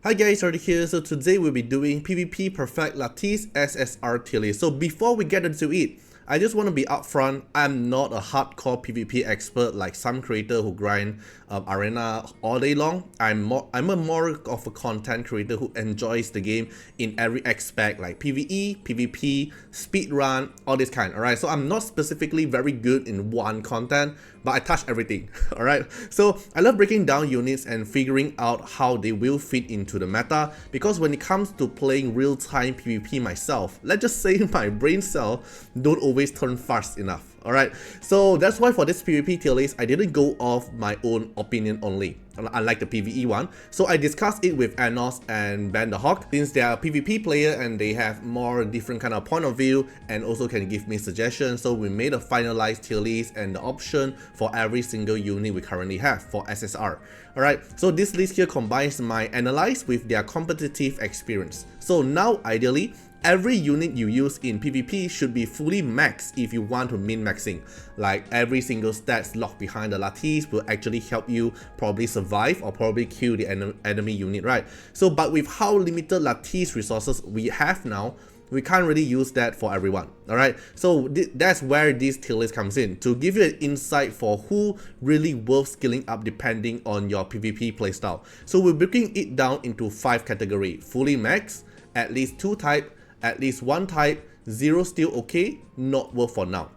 Hi guys, Artiar here. So today we'll be doing PvP Perfect Lattice SSR tier list. So before we get into it, I just want to be upfront. I'm not a hardcore PvP expert like some creator who grind arena all day long. I'm a more of a content creator who enjoys the game in every aspect like PvE, PvP, speedrun, all this kind. Alright, so I'm not specifically very good in one content, but I touch everything. Alright, so I love breaking down units and figuring out how they will fit into the meta, because when it comes to playing real-time PvP myself, let's just say my brain cell don't always turn fast enough. Alright, so that's why for this PvP tier list, I didn't go off my own opinion only, unlike the PvE one. So I discussed it with Anos and Ben the Hawk, since they are a PvP player and they have more different kind of point of view and also can give me suggestions. So we made a finalized tier list and the option for every single unit we currently have for SSR. Alright, so this list here combines my analyze with their competitive experience. So now ideally, every unit you use in PvP should be fully maxed if you want to min-maxing. Like every single stats locked behind the Lattice will actually help you probably survive or probably kill the enemy unit, right? So but with how limited Lattice resources we have now, we can't really use that for everyone. Alright, so that's where this tier list comes in, to give you an insight for who really worth skilling up depending on your PvP playstyle. So we're breaking it down into 5 categories: fully max, at least 2 type, at least 1 type, 0 still okay, not worth for now.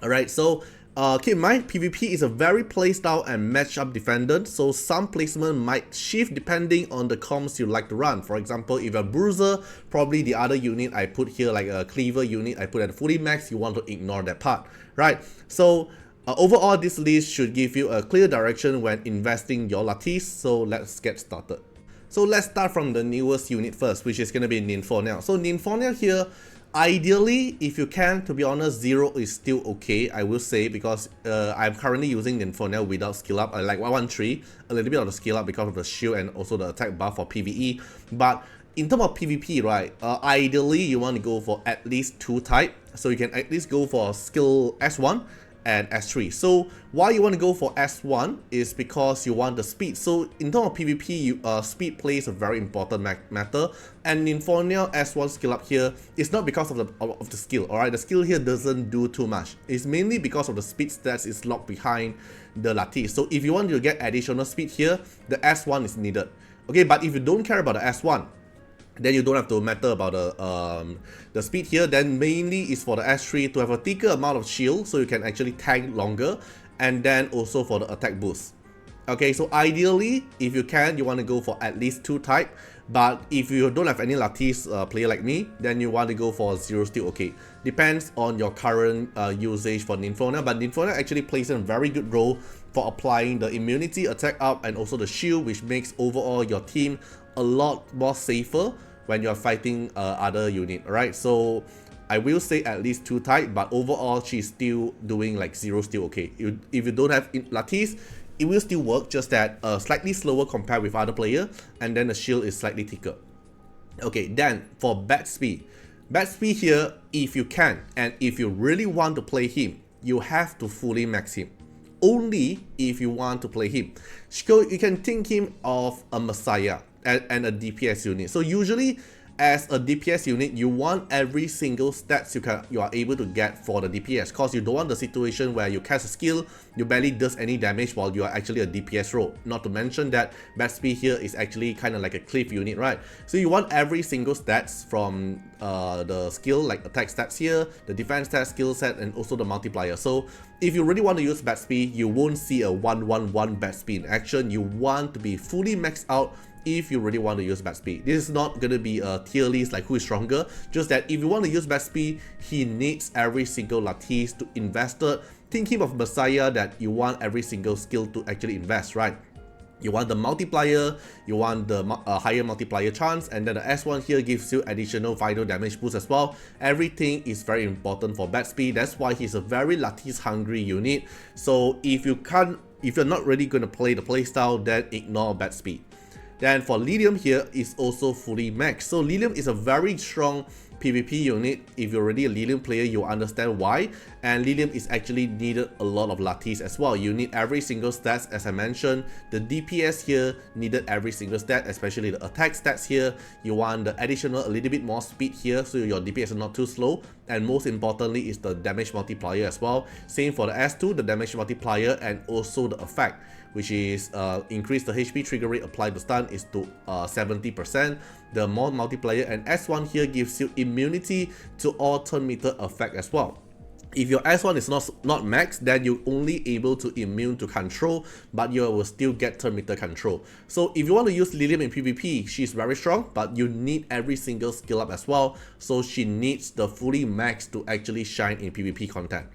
Alright, so keep in mind, PvP is a very playstyle and matchup dependent, so some placement might shift depending on the comps you like to run. For example, if you're a bruiser, probably the other unit I put here, like a cleaver unit I put at fully max, you want to ignore that part, right? So overall, this list should give you a clear direction when investing your Lattice, so let's get started. So let's start from the newest unit first, which is going to be Ninfoniel. So Ninfoniel here, ideally, if you can, to be honest, 0 is still okay, I will say, because I'm currently using Ninfoniel without skill up. I like 113, a little bit of the skill up because of the shield and also the attack buff for PvE. But in terms of PvP, right, ideally you want to go for at least 2 type, so you can at least go for skill S1 and S3. So why you want to go for S1 is because you want the speed. So in terms of PvP, speed plays a very important matter, and Ninfoniel S1 skill up here is not because of the skill. Alright, the skill here doesn't do too much. It's mainly because of the speed stats is locked behind the Lattice. So if you want to get additional speed here, the S1 is needed. Okay, but if you don't care about the S1, then you don't have to matter about the speed here. Then mainly is for the S3 to have a thicker amount of shield so you can actually tank longer, and then also for the attack boost. Okay, so ideally, if you can, you want to go for at least 2 type, but if you don't have any Lattice player like me, then you want to go for 0 still okay. Depends on your current usage for Ninfoniel, but Ninfoniel actually plays a very good role for applying the immunity, attack up, and also the shield, which makes overall your team a lot more safer when you're fighting other unit. Alright, so I will say at least 2 type, but overall she's still doing like 0 still okay. If you don't have Lattice, it will still work, just that slightly slower compared with other player, and then the shield is slightly thicker. Okay, then for Batsby here, if you can, and if you really want to play him, you have to fully max him. Only if you want to play him. So you can think him of a Massiah and a DPS unit. So usually, as a DPS unit, you want every single stats you are able to get for the DPS, cause you don't want the situation where you cast a skill, you barely does any damage while you are actually a DPS role. Not to mention that Batsby here is actually kind of like a cleave unit, right? So you want every single stats from the skill, like attack stats here, the defense stats, skill set, and also the multiplier. So if you really want to use Batsby, you won't see a 1-1-1 Batsby in action. You want to be fully maxed out if you really want to use Batsby. This is not going to be a tier list like who is stronger, just that if you want to use Batsby, he needs every single Lattice to invest it. Think him of Massiah, that you want every single skill to actually invest, right? You want the multiplier, you want the higher multiplier chance, and then the S1 here gives you additional vital damage boost as well. Everything is very important for Batsby. That's why he's a very Lattice hungry unit. So if you're not really going to play the playstyle, then ignore Batsby. Then for Liliam here is also fully maxed. So Liliam is a very strong PvP unit. If you're already a Liliam player, you'll understand why. And Liliam is actually needed a lot of Lattice as well. You need every single stats, as I mentioned. The DPS here needed every single stat, especially the attack stats here. You want the additional a little bit more speed here, so your DPS is not too slow. And most importantly is the damage multiplier as well. Same for the S2, the damage multiplier, and also the effect, which is increase the HP trigger rate applied to stun is to 70%. The mod multiplier and S1 here gives you immunity to all turn meter effect as well. If your S1 is not maxed, then you're only able to immune to control, but you will still get turn meter control. So if you want to use Liliam in PvP, she's very strong, but you need every single skill up as well. So she needs the fully maxed to actually shine in PvP content.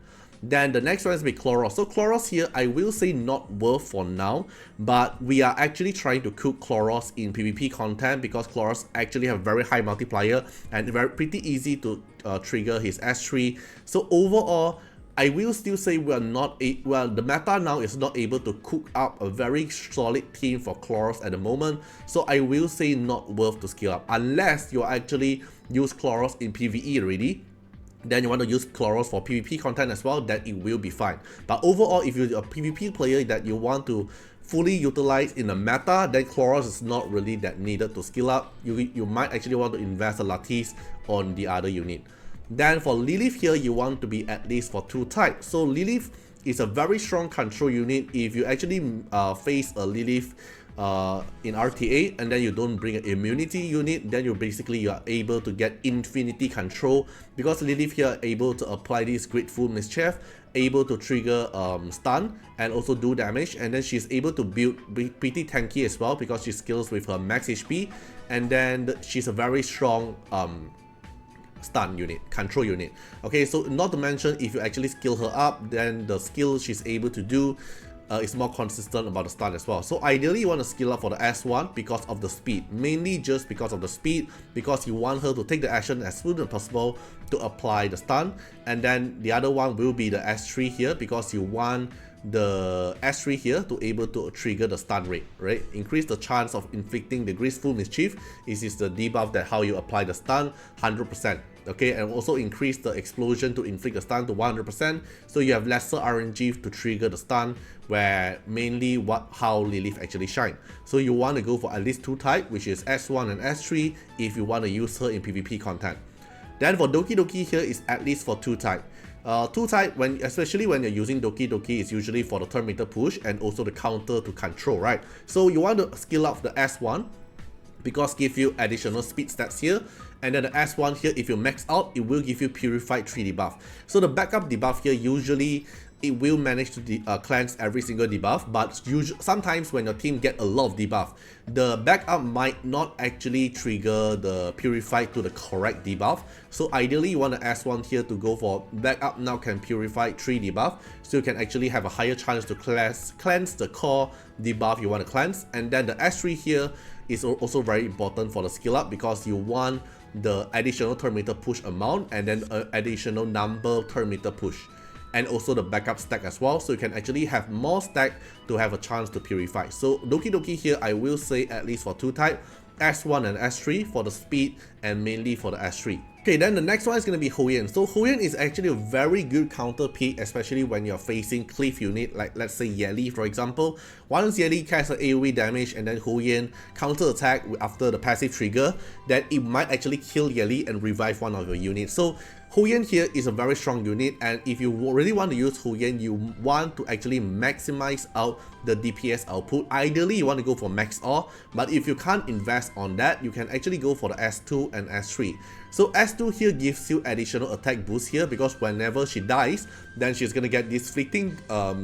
Then the next one is with Khloros. So Khloros here, I will say not worth for now, but we are actually trying to cook Khloros in PvP content because Khloros actually have very high multiplier and pretty easy to trigger his S3. So overall, I will still say we are not the meta now is not able to cook up a very solid team for Khloros at the moment. So I will say not worth to skill up unless you actually use Khloros in PvE already. Then you want to use Khloros for PvP content as well, then it will be fine. But overall, if you're a PvP player that you want to fully utilize in the meta, then Khloros is not really that needed to skill up. You might actually want to invest a Lattice on the other unit. Then for Lilith here, you want to be at least for 2 types. So Lilith is a very strong control unit. If you actually face a Lilith in RTA and then you don't bring an immunity unit, then you are able to get infinity control, because Lilith here are able to apply this Grateful Mischief, able to trigger stun and also do damage, and then she's able to build pretty tanky as well because she skills with her max HP, and then she's a very strong stun unit, control unit. Okay, so not to mention if you actually skill her up, then the skill she's able to do is more consistent about the stun as well. So ideally you want to skill up for the S1 because of the speed, mainly just because of the speed, because you want her to take the action as soon as possible to apply the stun. And then the other one will be the S3 here, because you want the S3 here to able to trigger the stun rate, right? Increase the chance of inflicting the Graceful Mischief. This is the debuff that how you apply the stun 100%. Okay, and also increase the explosion to inflict the stun to 100%, so you have lesser RNG to trigger the stun, where mainly how Lilith actually shine. So you want to go for at least 2 type, which is S1 and S3 if you want to use her in PvP content. Then for Doki Doki here is at least for 2 type. 2 type, especially when you're using Doki Doki, is usually for the turn meter push and also the counter to control, right? So you want to skill up the S1 because give you additional speed stats here, and then the S1 here, if you max out, it will give you Purified 3 debuff. So the backup debuff here, usually it will manage to cleanse every single debuff, but sometimes when your team get a lot of debuff, the backup might not actually trigger the Purified to the correct debuff. So ideally you want the S1 here to go for backup now can Purify 3 debuff, so you can actually have a higher chance to cleanse the core debuff you want to cleanse. And then the S3 here is also very important for the skill up, because you want the additional turn meter push amount and then additional number turn meter push, and also the backup stack as well, so you can actually have more stack to have a chance to purify. So Doki Doki here, I will say at least for 2 type, S1 and S3 for the speed and mainly for the S3. Okay, then the next one is going to be Hoyan. So Hoyan is actually a very good counter pick, especially when you're facing cleave unit, like let's say Yeli for example. Once Yeli casts an AoE damage and then Hoyan counter attack after the passive trigger, then it might actually kill Yeli and revive one of your units. So Hoyan here is a very strong unit, and if you really want to use Hoyan, you want to actually maximize out the DPS output. Ideally you want to go for max R, but if you can't invest on that, you can actually go for the S2 and S3. So S2 here gives you additional attack boost here, because whenever she dies, then she's gonna get this fleeting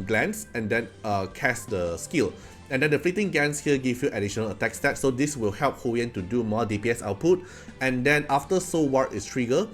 glance and then cast the skill. And then the fleeting glance here give you additional attack stats, so this will help Hoyan to do more DPS output. And then after Soul Ward is triggered,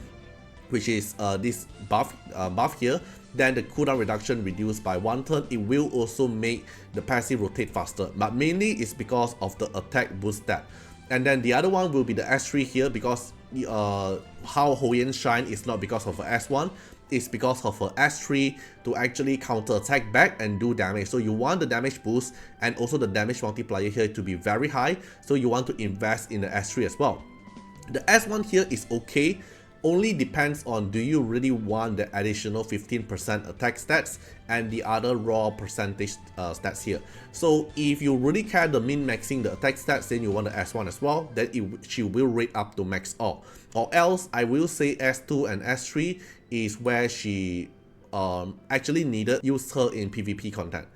which is this buff here, then the cooldown reduction reduced by 1 turn. It will also make the passive rotate faster, but mainly it's because of the attack boost stat. And then the other one will be the S3 here, because how Hoyan shine is not because of S1, is because of her S3 to actually counter attack back and do damage. So you want the damage boost and also the damage multiplier here to be very high, so you want to invest in the S3 as well. The S1 here is okay, only depends on do you really want the additional 15% attack stats and the other raw percentage stats here. So if you really care the min-maxing the attack stats, then you want the S1 as well, then she will rate up to max all. Or else I will say S2 and S3 is where she actually needed use her in PvP content.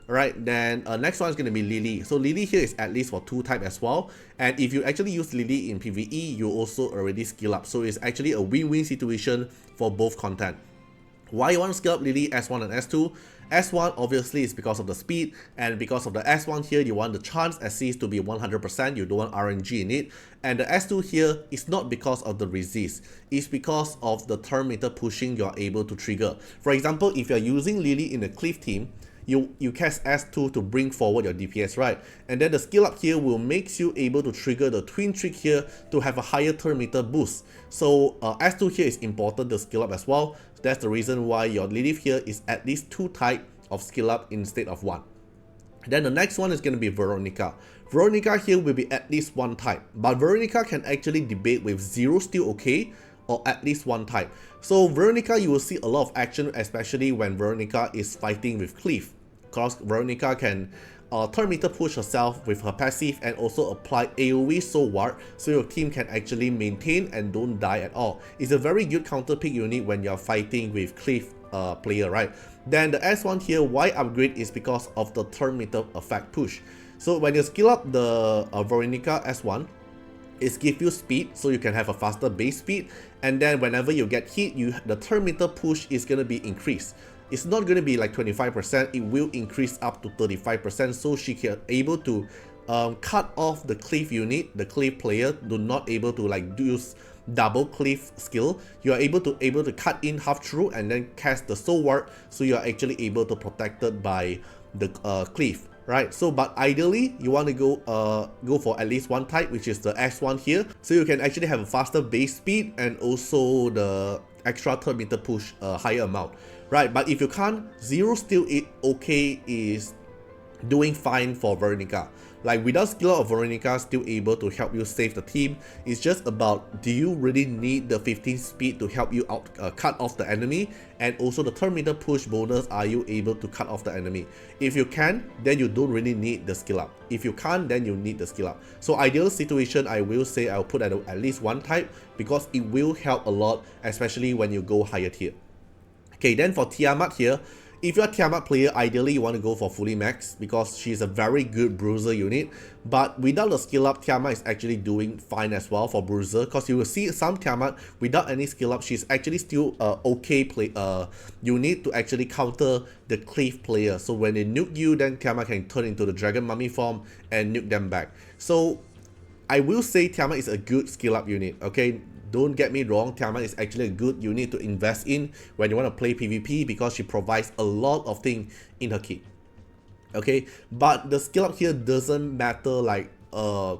Alright, then next one is going to be Lily. So Lily here is at least for 2 type as well. And if you actually use Lily in PvE, you also already skill up. So it's actually a win-win situation for both content. Why you want to scale up Lily S1 and S2? S1 obviously is because of the speed, and because of the S1 here, you want the chance assist to be 100%, you don't want RNG in it. And the S2 here is not because of the resist, it's because of the turn meter pushing you're able to trigger. For example, if you're using Lily in the cleave team, you cast S2 to bring forward your DPS, right? And then the skill up here will make you able to trigger the twin trick here to have a higher turn meter boost. So S2 here is important to skill up as well. That's the reason why your Lilith here is at least 2 type of skill up instead of 1. Then the next one is going to be Veronika. Veronika here will be at least 1 type, but Veronika can actually debate with 0 still okay, or at least 1 type. So Veronika, you will see a lot of action, especially when Veronika is fighting with cleave, because Veronika can turn meter push herself with her passive and also apply AoE soul ward, so your team can actually maintain and don't die at all. It's a very good counter pick unit when you're fighting with cleave player, right? Then the S1 here, why upgrade is because of the turn meter effect push. So when you skill up the Veronika S1, it gives you speed, so you can have a faster base speed, and then whenever you get hit, the turn meter push is going to be increased. It's not going to be like 25%, it will increase up to 35%, so she can able to cut off the cleave unit, the cleave player do not able to like use double cleave skill. You are able to cut in half through and then cast the soul ward, so you are actually able to protected by the cleave. Right, so but ideally you want to go for at least 1 type, which is the S1 here, so you can actually have a faster base speed and also the extra turn meter push higher amount, right? But if you can't, 0 still okay is doing fine for Veronika. Like without skill of Veronika still able to help you save the team. It's just about, do you really need the 15 speed to help you out cut off the enemy, and also the turn meter push bonus, are you able to cut off the enemy? If you can, then you don't really need the skill up. If you can't, then you need the skill up. So ideal situation, I will say I'll put at least 1 type, because it will help a lot, especially when you go higher tier. Okay, then for Tiamat here, if you're a Tiamat player, ideally you want to go for fully max, because she's a very good bruiser unit. But without the skill up, Tiamat is actually doing fine as well for bruiser, because you will see some Tiamat without any skill up, she's actually still okay unit to actually counter the cleave player. So when they nuke you, then Tiamat can turn into the dragon mummy form and nuke them back. So I will say Tiamat is a good skill up unit, okay? Don't get me wrong, Tiamat is actually a good unit to invest in when you want to play PvP, because she provides a lot of things in her kit. Okay, but the skill up here doesn't matter like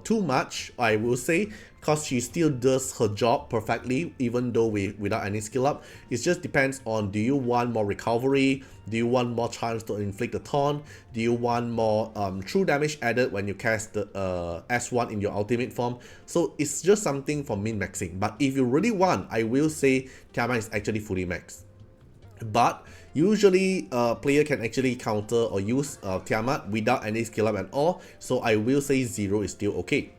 too much, I will say, because she still does her job perfectly even though without any skill up. It just depends on, do you want more recovery, do you want more chance to inflict the taunt, do you want more true damage added when you cast the S1 in your ultimate form. So it's just something for min-maxing. But if you really want, I will say Tiamat is actually fully maxed. But usually player can actually counter or use Tiamat without any skill up at all, so I will say 0 is still okay.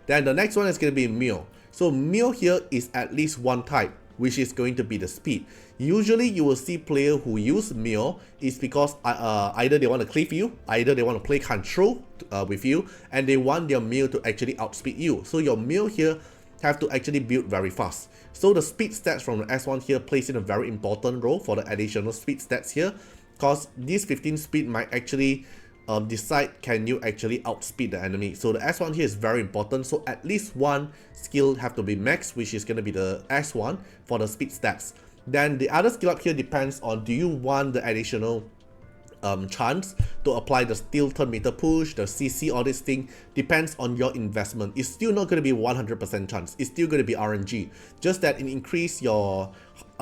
Then the next one is going to be Mio. So Mio here is at least 1 type, which is going to be the speed. Usually you will see player who use Mio is because either they want to cleave you, either they want to play control with you, and they want their Mio to actually outspeed you. So your Mio here have to actually build very fast. So the speed stats from the S1 here plays in a very important role for the additional speed stats here, because this 15 speed might actually decide can you actually outspeed the enemy. So the S1 here is very important, so at least 1 skill have to be maxed, which is going to be the S1 for the speed stats. Then the other skill up here depends on, do you want the additional chance to apply the steel turn meter push, the CC, all this thing, depends on your investment. It's still not going to be 100% chance, it's still going to be RNG, just that it increase your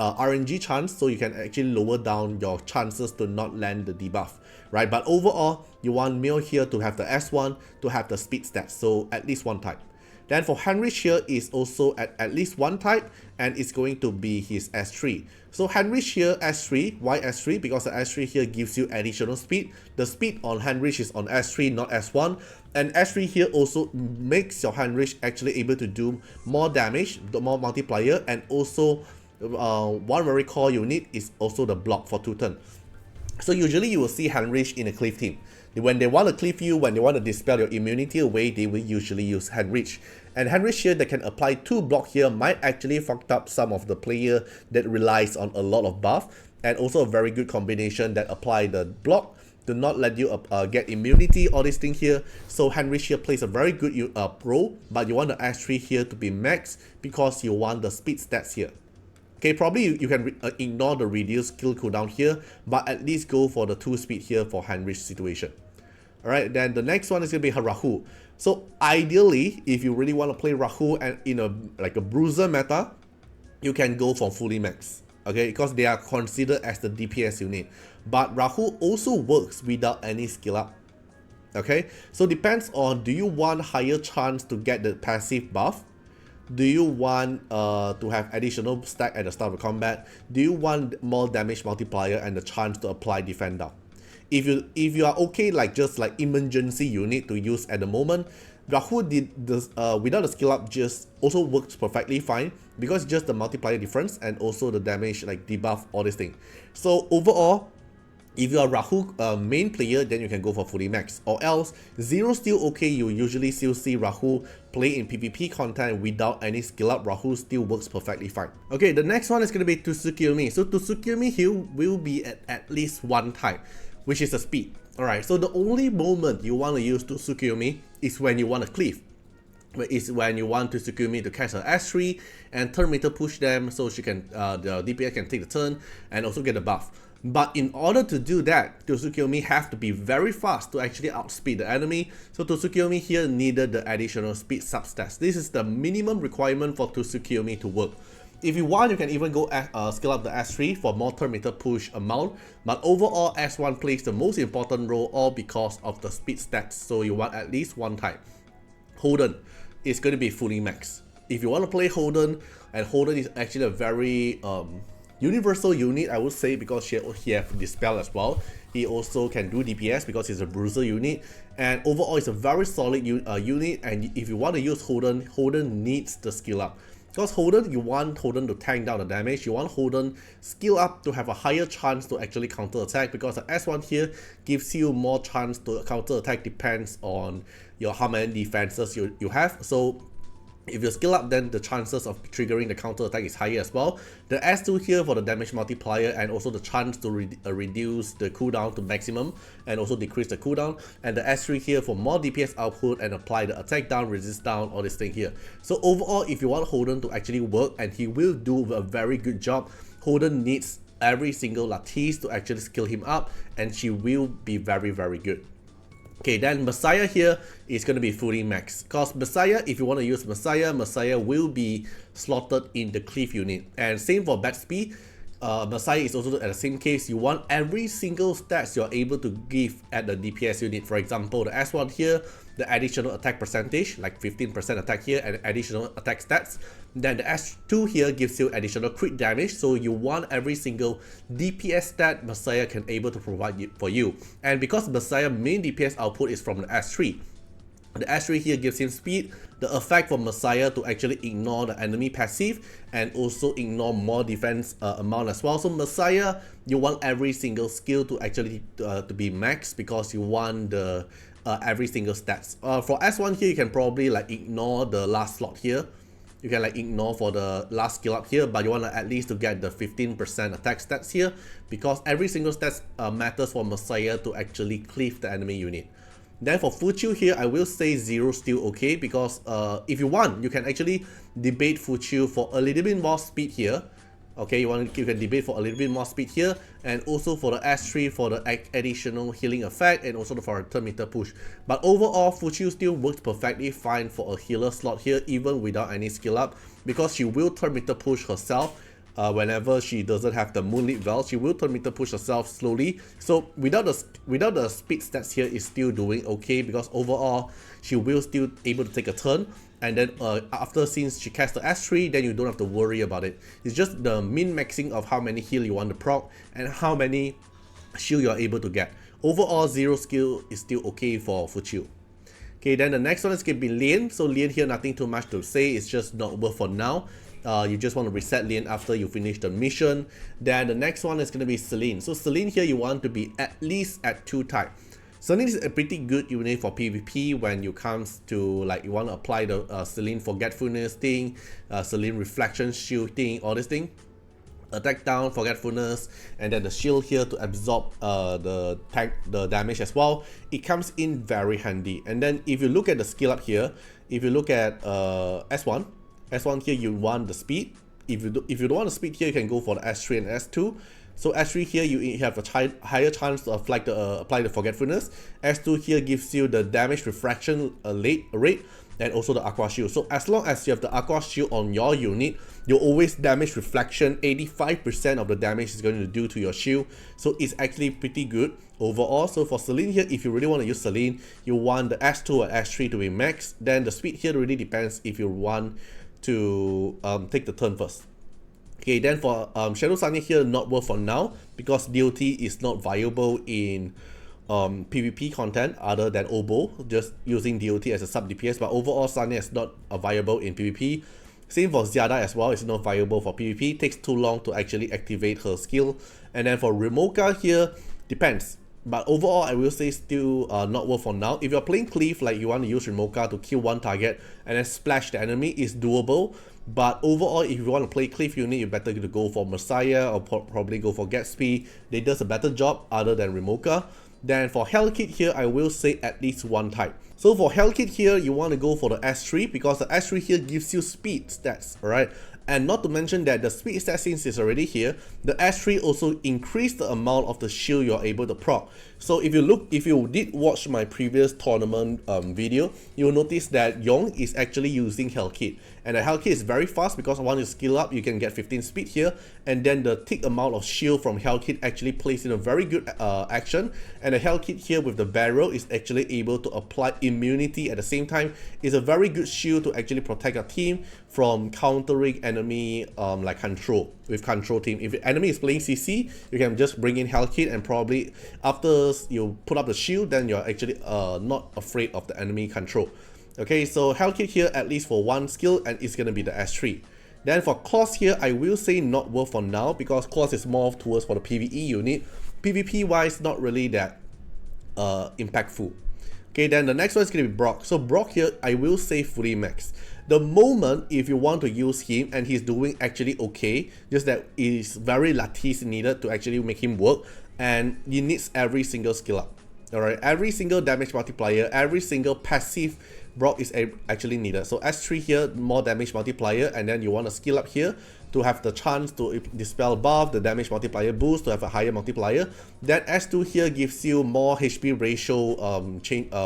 RNG chance, so you can actually lower down your chances to not land the debuff, right? But overall, you want Mio here to have the S1, to have the speed stats, so at least one type. Then for Heinrich here is also at least one type, and it's going to be his S3. So Heinrich here S3, why S3? Because the S3 here gives you additional speed. The speed on Heinrich is on S3, not S1. And S3 here also makes your Heinrich actually able to do more damage, the more multiplier, and also one very core unit is also the block for 2 turn. So usually you will see Heinrich in a cleave team. When they want to cleave you, when they want to dispel your immunity away, they will usually use Heinrich. And Heinrich here that can apply 2 block here might actually fuck up some of the player that relies on a lot of buff, and also a very good combination that apply the block to not let you get immunity, all this thing here. So Heinrich here plays a very good role, but you want the S3 here to be max because you want the speed stats here. Okay, probably you can ignore the reduced skill cooldown here, but at least go for the 2 speed here for Heinrich situation. Alright, then the next one is going to be Rahu. So ideally, if you really want to play Rahu and in a bruiser meta, you can go for fully max. Okay, because they are considered as the DPS unit. But Rahu also works without any skill up. Okay, so depends on, do you want higher chance to get the passive buff? Do you want to have additional stack at the start of combat? Do you want more damage multiplier and the chance to apply defend down? If you are okay like just like emergency unit to use at the moment, Rahu did this without the skill up just also works perfectly fine because just the multiplier difference and also the damage like debuff, all this thing. So overall, if you are Rahu main player, then you can go for fully max, or else zero still okay. You usually still see Rahu play in PvP content without any skill up. Rahu still works perfectly fine. Okay, the next one is going to be Tusukiyomi. So Tusukiyomi here will be at least one type, which is the speed. Alright, so the only moment you want to use Tusukiyomi is when you want to cleave. Is when you want Tusukiyomi to catch her S3 and turn meter push them so she can the DPS can take the turn and also get a buff. But in order to do that, Tusukiyomi have to be very fast to actually outspeed the enemy. So Tusukiyomi here needed the additional speed substats. This is the minimum requirement for Tusukiyomi to work. If you want, you can even go scale up the S3 for more turn meter push amount. But overall, S1 plays the most important role all because of the speed stats. So you want at least one type. Holden is going to be fully max. If you want to play Holden, and Holden is actually a very universal unit, I would say, because he have dispel as well. He also can do DPS because he's a bruiser unit, and overall it's a very solid unit. And if you want to use Holden, Holden needs the skill up. Because Holden, you want Holden to tank down the damage, you want Holden skill up to have a higher chance to actually counter attack, because the S1 here gives you more chance to counter attack, depends on your how many defenses you have. So if you skill up, then the chances of triggering the counter attack is higher as well. The S2 here for the damage multiplier and also the chance to reduce the cooldown to maximum and also decrease the cooldown. And the S3 here for more DPS output and apply the attack down, resist down, all this thing here. So overall, if you want Holden to actually work, and he will do a very good job, Holden needs every single Lattice to actually skill him up, and she will be very, very good. Okay, then Massiah here is going to be fully max. Because Massiah, if you want to use Massiah, Massiah will be slotted in the cleave unit. And same for Batsby. Massiah is also at the same case. You want every single stats you're able to give at the DPS unit. For example, the S1 here, the additional attack percentage, like 15% attack here, and additional attack stats. Then the S2 here gives you additional crit damage, so you want every single DPS stat Massiah can able to provide for you. And because Massiah main DPS output is from the S3, the S3 here gives him speed, the effect for Massiah to actually ignore the enemy passive and also ignore more defense amount as well. So Massiah, you want every single skill to actually to be max, because you want the every single stats. For S1 here, you can probably like ignore the last slot here. You can like ignore for the last skill up here, but you want to at least to get the 15% attack stats here, because every single stats matters for Massiah to actually cleave the enemy unit. Then for Fuqiu here, I will say 0 still okay, because if you want, you can actually debate Fuqiu for a little bit more speed here. Okay, you can debate for a little bit more speed here, and also for the S3 for the additional healing effect, and also for a turn meter push. But overall, Fuqiu still works perfectly fine for a healer slot here, even without any skill up, because she will turn meter push herself whenever she doesn't have the Moonlit Veil, she will turn meter push herself slowly. So without the speed stats here is still doing okay, because overall she will still able to take a turn. And then after, since she casts the S3, then you don't have to worry about it. It's just the min-maxing of how many heal you want to proc and how many shield you are able to get. Overall, 0 skill is still okay for Fuqiu. Okay, then the next one is going to be Lien. So Lien here, nothing too much to say. It's just not worth for now. You just want to reset Lien after you finish the mission. Then the next one is going to be Celine. So Celine here, you want to be at least at 2 type. Celine is a pretty good unit for PvP when you comes to, like, you want to apply the Celine Forgetfulness thing, Celine Reflection Shield thing, all this thing. Attack down, Forgetfulness, and then the shield here to absorb the damage as well. It comes in very handy. And then if you look at the skill up here, if you look at S1 here, you want the speed. If you don't want the speed here, you can go for the S3 and S2. So S3 here, you have a higher chance to apply the Forgetfulness. S2 here gives you the damage refraction rate, and also the Aqua Shield. So as long as you have the Aqua Shield on your unit, you always damage reflection. 85% of the damage is going to do to your shield. So it's actually pretty good overall. So for Celine here, if you really want to use Celine, you want the S2 or S3 to be max. Then the speed here really depends if you want to take the turn first. Okay, then for Shadow Sunny here, not worth for now, because DOT is not viable in PvP content other than Oboe, just using DOT as a sub DPS. But overall, Sunny is not viable in PvP. Same for Ziada as well, it's not viable for PvP. Takes too long to actually activate her skill. And then for Remoka here, depends. But overall, I will say still not worth for now. If you're playing cleave, like you want to use Remoka to kill one target and then splash the enemy, is doable. But overall, if you want to play cleave unit, you better to go for Massiah or probably go for Gatsby. They does a better job other than Remoka. Then for Helkid here, I will say at least 1 type. So for Helkid here, you want to go for the S3 because the S3 here gives you speed stats, alright? And not to mention that the speed stat, since it's already here, the S3 also increase the amount of the shield you're able to proc. So if you did watch my previous tournament video, you'll notice that Yong is actually using Helkid. And the Helkid is very fast because once you skill up, you can get 15 speed here. And then the thick amount of shield from Helkid actually plays in a very good action. And the Helkid here with the barrel is actually able to apply immunity at the same time. It's a very good shield to actually protect your team from countering enemy like control with control team. If the enemy is playing CC, you can just bring in Helkid, and probably after you put up the shield, then you're actually not afraid of the enemy control. Okay, so Helkid here at least for 1 skill, and it's gonna be the S3. Then for Khloros here, I will say not worth for now because Khloros is more towards for the PvE unit. PvP wise, not really that impactful. Okay, then the next one is going to be Brock. So Brock here, I will say fully max. The moment if you want to use him and he's doing actually okay, just that it is very Lattice needed to actually make him work, and he needs every single skill up. Alright, every single damage multiplier, every single passive Brock is actually needed. So S3 here, more damage multiplier, and then you want to skill up here to have the chance to dispel buff, the damage multiplier boost to have a higher multiplier. Then S2 here gives you more HP ratio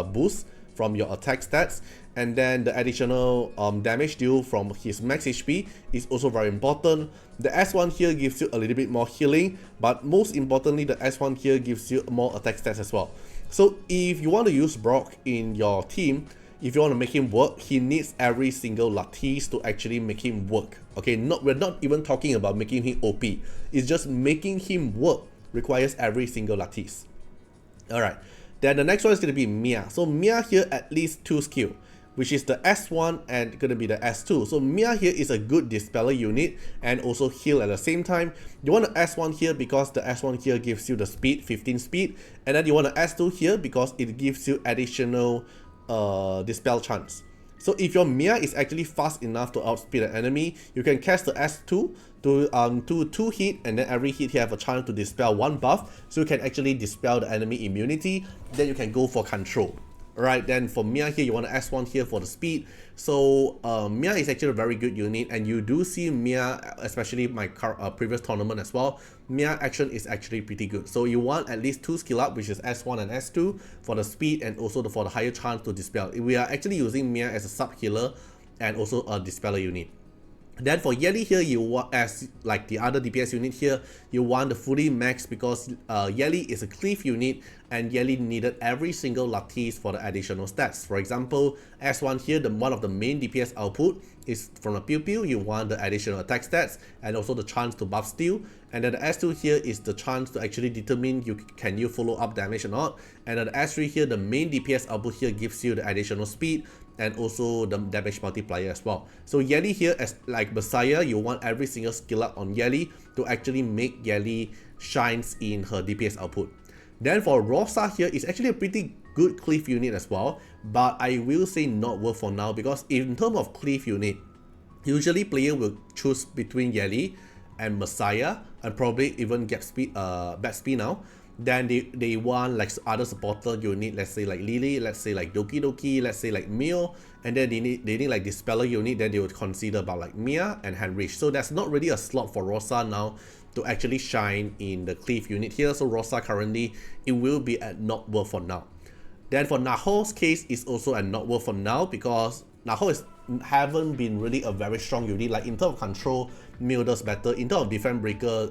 boost from your attack stats, and then the additional damage deal from his max HP is also very important. The S1 here gives you a little bit more healing, but most importantly, the S1 here gives you more attack stats as well. So if you want to use Brock in your team, if you want to make him work, he needs every single Lattice to actually make him work. Okay, we're not even talking about making him OP. It's just making him work requires every single Lattice. Alright, then the next one is going to be Mia. So Mia here at least 2 skill, which is the S1 and going to be the S2. So Mia here is a good dispeller unit and also heal at the same time. You want the S1 here because the S1 here gives you the speed, 15 speed, and then you want the S2 here because it gives you additional dispel chance. So if your Mia is actually fast enough to outspeed an enemy, you can cast the S2 to do 2 hit, and then every hit you have a chance to dispel 1 buff, so you can actually dispel the enemy immunity. Then you can go for control. Alright, then for Mia here, you want to S1 here for the speed. So Mia is actually a very good unit, and you do see Mia, especially my previous tournament as well, Mia action is actually pretty good. So you want at least 2 skill up, which is S1 and S2 for the speed and also for the higher chance to dispel. We are actually using Mia as a sub healer and also a dispeller unit. Then for Yeli here, you want, as like the other DPS unit here, you want the fully max because Yeli is a cleave unit and Yeli needed every single Lattice for the additional stats. For example, S1 here, one of the main DPS output is from the Fuqiu, you want the additional attack stats and also the chance to buff steal. And then the S2 here is the chance to actually determine can you follow up damage or not. And then the S3 here, the main DPS output here gives you the additional speed and also the damage multiplier as well. So Yeli here, as like Massiah, you want every single skill up on Yeli to actually make Yeli shines in her DPS output. Then for Rosa here, it's actually a pretty good cleave unit as well, but I will say not worth for now because in terms of cleave unit, usually player will choose between Yeli and Massiah and probably even get Batsby now. Then they want like other supporter unit, let's say like Lily, let's say like Doki Doki, let's say like Mio, and then they need like Dispeller unit, then they would consider about like Mia and Heinrich. So there's not really a slot for Rosa now to actually shine in the cleave unit here. So Rosa currently, it will be at not worth for now. Then for Nahor's case, is also at not worth for now because Nahor haven't been really a very strong unit. Like in terms of control, Mio does better. In terms of defense breaker,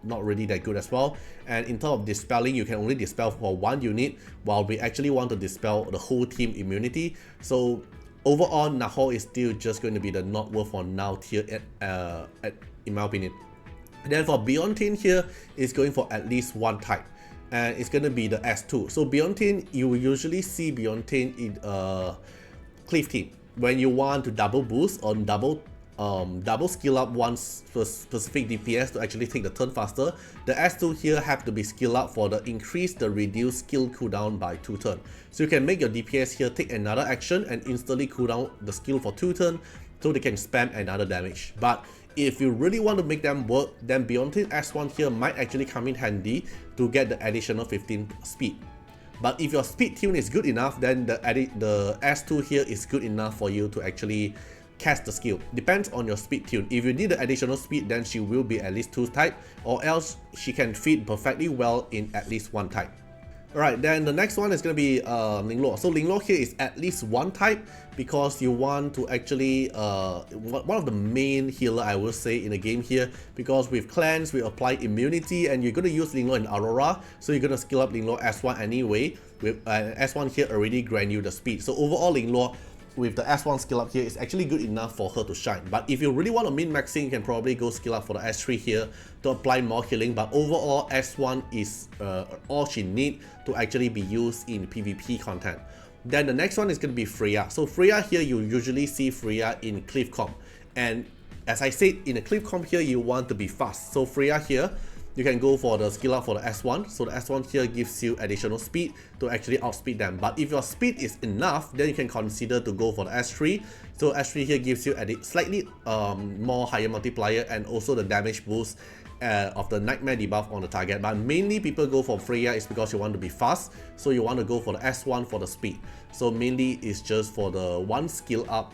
not really that good as well. And in terms of dispelling, you can only dispel for one unit, while we actually want to dispel the whole team immunity. So overall, Nahor is still just going to be the not worth for now tier in my opinion. And then for Beyontin here, is going for at least one type. And it's going to be the S2. So Beyontin, you will usually see Beyontin in cleave team. When you want to double boost or double skill up one specific DPS to actually take the turn faster, the S2 here have to be skill up for the increase the reduced skill cooldown by 2 turns. So you can make your DPS here take another action and instantly cool down the skill for 2 turns so they can spam another damage. But if you really want to make them work, then Beyontin S1 here might actually come in handy to get the additional 15 speed. But if your speed tune is good enough, then the S2 here is good enough for you to actually cast the skill. Depends on your speed tune. If you need the additional speed, then she will be at least 2 type, or else she can fit perfectly well in at least 1 type. Alright, then the next one is going to be Ling Luo. So Ling Luo here is at least 1 type because you want to actually, one of the main healer I will say in the game here, because with clans we apply immunity and you're going to use Ling Luo in Aurora, so you're going to skill up Ling Luo S1 anyway, with S1 here already grant you the speed. So overall Ling Luo with the S1 skill up here is actually good enough for her to shine. But if you really want to min-maxing, you can probably go skill up for the S3 here to apply more healing. But overall, S1 is all she needs to actually be used in PvP content. Then the next one is going to be Freya. So Freya here, you usually see Freya in cleave comp. And as I said, in a cleave comp here, you want to be fast. So Freya here, you can go for the skill up for the S1. So the S1 here gives you additional speed to actually outspeed them. But if your speed is enough, then you can consider to go for the S3. So S3 here gives you a slightly more higher multiplier and also the damage boost of the nightmare debuff on the target. But mainly people go for Freya is because you want to be fast. So you want to go for the S1 for the speed. So mainly it's just for the 1 skill up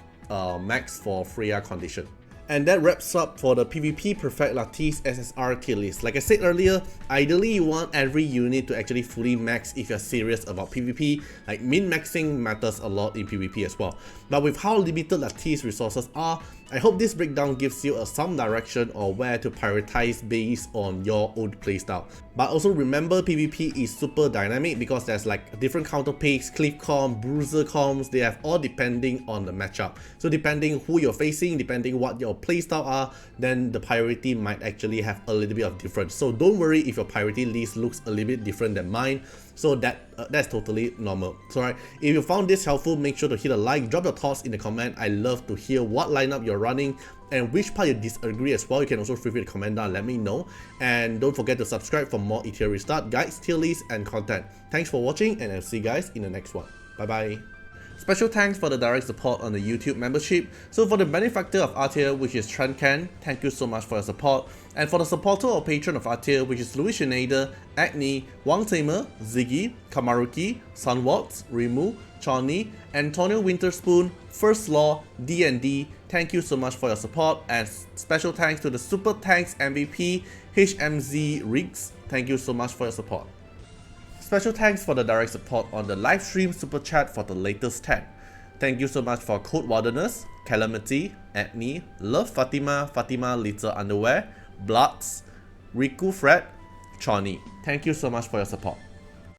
max for Freya condition. And that wraps up for the PvP Perfect Lattice SSR tier list. Like I said earlier, ideally you want every unit to actually fully max if you're serious about PvP. Like min-maxing matters a lot in PvP as well. But with how limited Lattice resources are, I hope this breakdown gives you some direction on where to prioritize based on your own playstyle. But also remember, PvP is super dynamic because there's like different counter picks, cleave comp, bruiser comps, they have all depending on the matchup. So depending who you're facing, depending what your playstyle are, then the priority might actually have a little bit of difference. So don't worry if your priority list looks a little bit different than mine. So that's totally normal. So right, if you found this helpful, make sure to hit a like, drop your thoughts in the comment. I love to hear what lineup you're running and which part you disagree as well. You can also feel free to comment down and let me know. And don't forget to subscribe for more Etheria Restart guides, tier lists, and content. Thanks for watching, and I'll see you guys in the next one. Bye bye. Special thanks for the direct support on the YouTube membership. So for the benefactor of Artiar, which is Trencan, thank you so much for your support. And for the supporter or patron of Artiar, which is Louis Schneider, Agni, Wang Tamer, Ziggy, Kamaruki, Sunwaltz, Rimu, Chorny, Antonio Winterspoon, First Law, D&D, thank you so much for your support. And special thanks to the Super Thanks MVP, HMZ Riggs, thank you so much for your support. Special thanks for the direct support on the live stream super chat for the latest 10. Thank you so much for Code Wilderness, Calamity, Acne, Love Fatima, Fatima Little Underwear, Bloods, Riku Fred, Choni. Thank you so much for your support.